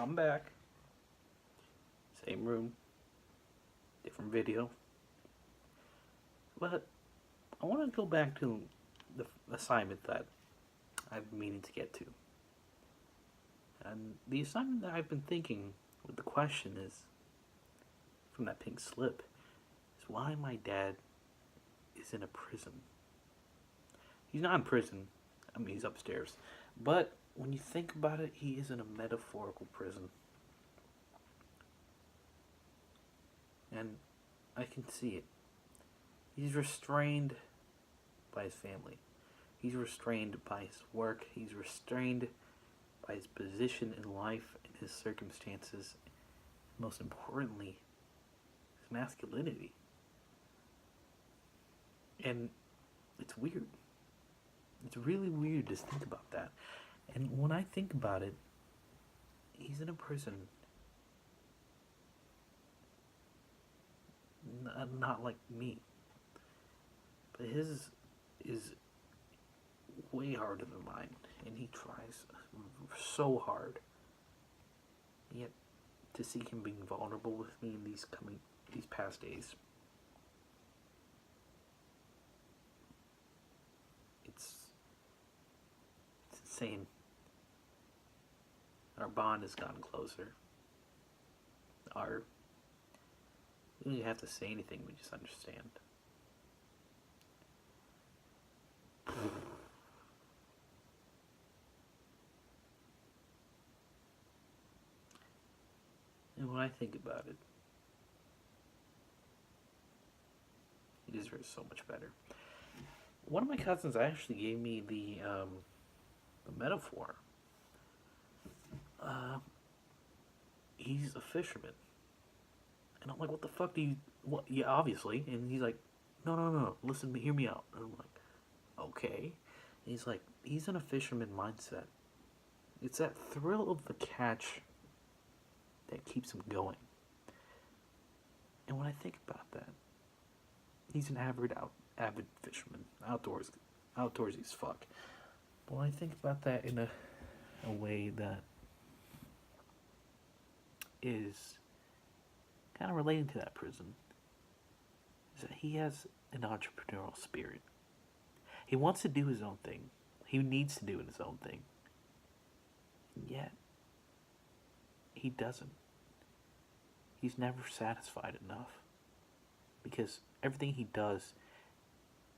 I'm back. Same room, different video. But I want to go back to the assignment that I've been meaning to get to. And the assignment that I've been thinking with the question is from that pink slip is why my dad is in a prison. He's not in prison. I mean, he's upstairs. But when you think about it, he is in a metaphorical prison. And I can see it. He's restrained by his family. He's restrained by his work. He's restrained by his position in life and his circumstances. Most importantly, his masculinity. And it's weird. It's really weird to think about that. And when I think about it, he's in a prison. Not like me. But his is way harder than mine. And he tries so hard. Yet to see him being vulnerable with me in these past days, it's insane. Our bond has gotten closer. Our We don't even have to say anything, we just understand. And when I think about it, he deserves so much better. One of my cousins actually gave me the metaphor. Uh, he's a fisherman. And I'm like, what the fuck do you... What? Yeah, obviously. And he's like, no, no, no, listen, hear me out. And I'm like, okay. And he's like, he's in a fisherman mindset. It's that thrill of the catch that keeps him going. And when I think about that, he's an avid fisherman, outdoorsy as fuck. But when I think about that in a way that is kind of relating to that prison, is that he has an entrepreneurial spirit. He wants to do his own thing. He needs to do his own thing. And yet, he doesn't. He's never satisfied enough. Because everything he does,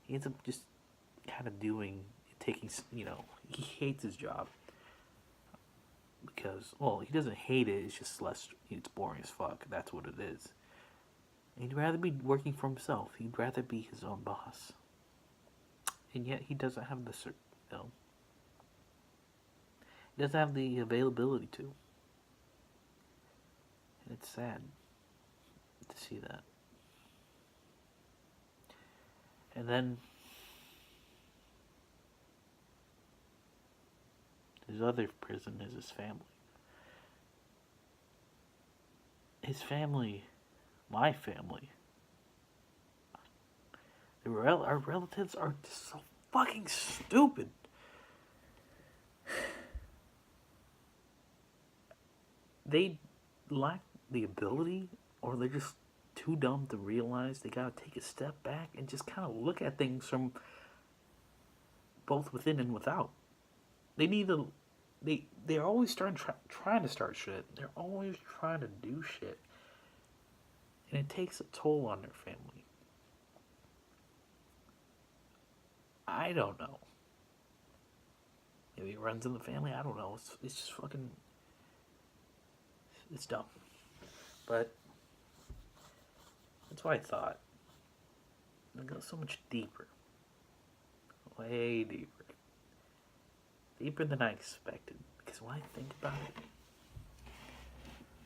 he ends up just kind of taking, he hates his job. Because, well, he doesn't hate it, it's boring as fuck. That's what it is. And he'd rather be working for himself. He'd rather be his own boss. And yet he doesn't have he doesn't have the availability to. And it's sad to see that. And then his other prison is his family. His family, my family, our relatives are just so fucking stupid. They lack the ability, or they're just too dumb to realize they gotta take a step back and just kind of look at things from both within and without. They need to. They're always trying to start shit. They're always trying to do shit, and it takes a toll on their family. I don't know. Maybe it runs in the family. I don't know. It's just fucking. It's dumb, but that's what I thought. It goes so much deeper, way deeper. Deeper than I expected. Because when I think about it,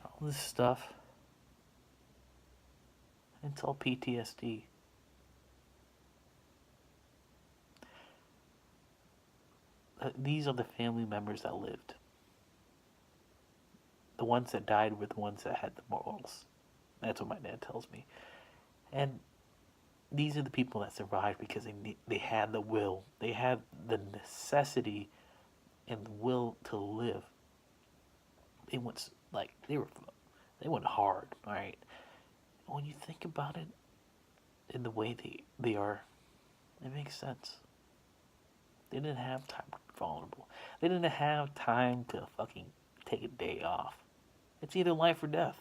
all this stuff, it's all PTSD. These are the family members that lived. The ones that died were the ones that had the morals. That's what my dad tells me. And these are the people that survived because they had the will. They had the necessity and the will to live. Like they went hard. All right. When you think about it, in the way they are, it makes sense. They didn't have time to be vulnerable. They didn't have time to fucking take a day off. It's either life or death.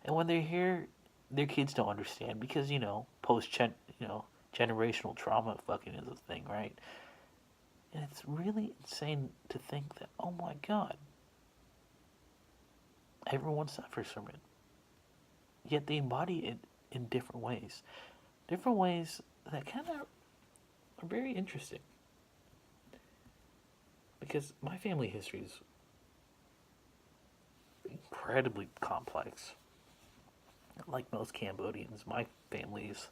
And when they're here, their kids don't understand because generational trauma fucking is a thing, right? And it's really insane to think that, oh my god, everyone suffers from it. Yet they embody it in different ways. Different ways that kind of are very interesting. Because my family history is incredibly complex. Like most Cambodians, my families,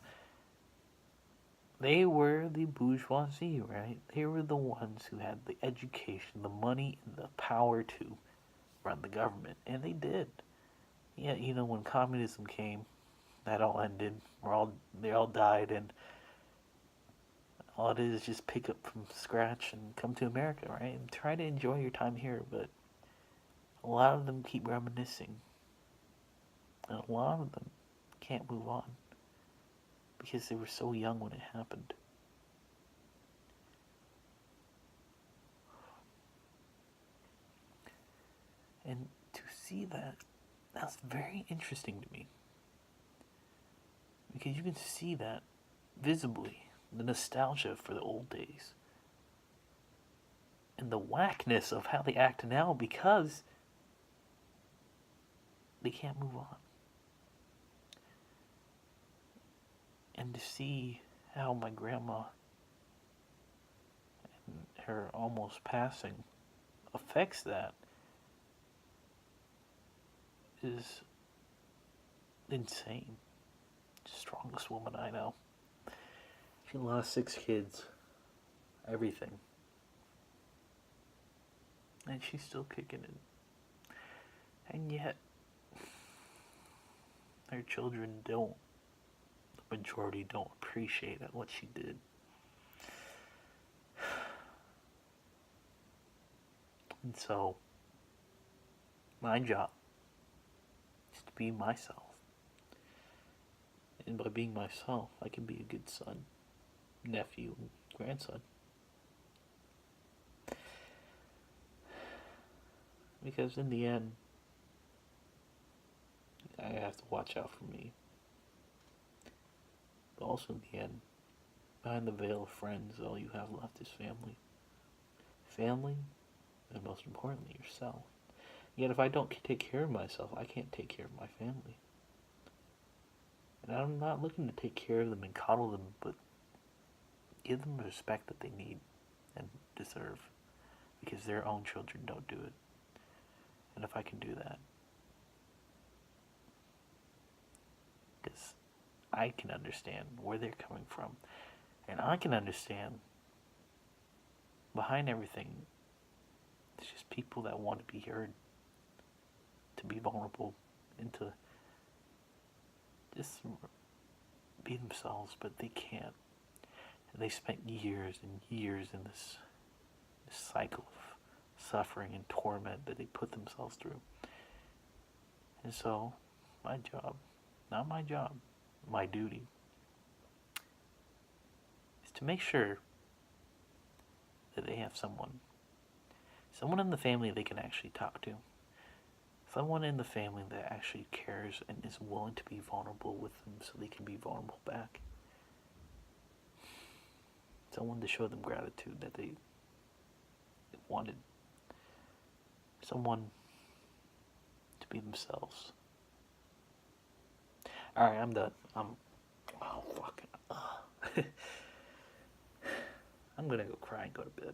they were the bourgeoisie, right? They were the ones who had the education, the money, and the power to run the government. And they did. Yeah, when communism came, that all ended. They all died, and all it is just pick up from scratch and come to America, right? And try to enjoy your time here, but a lot of them keep reminiscing. And a lot of them can't move on because they were so young when it happened. And to see that, that's very interesting to me. Because you can see that visibly, the nostalgia for the old days. And the whackness of how they act now because they can't move on. And to see how my grandma and her almost passing affects that is insane. Strongest woman I know. She lost 6 kids, everything. And she's still kicking it. And yet, her children don't, the majority don't appreciate what she did. And so, my job is to be myself. And by being myself, I can be a good son, nephew, and grandson. Because in the end, I have to watch out for me. But also in the end, behind the veil of friends, all you have left is family. Family, and most importantly, yourself. Yet if I don't take care of myself, I can't take care of my family. And I'm not looking to take care of them and coddle them, but give them the respect that they need and deserve. Because their own children don't do it. And if I can do that, because I can understand where they're coming from. And I can understand behind everything, it's just people that want to be heard, to be vulnerable, and to just be themselves, but they can't. And they spent years and years in this cycle of suffering and torment that they put themselves through. And so, my job, not my job, my duty, is to make sure that they have someone in the family they can actually talk to. Someone in the family that actually cares and is willing to be vulnerable with them so they can be vulnerable back. Someone to show them gratitude that they wanted. Someone to be themselves. Alright, I'm done. I'm gonna go cry and go to bed.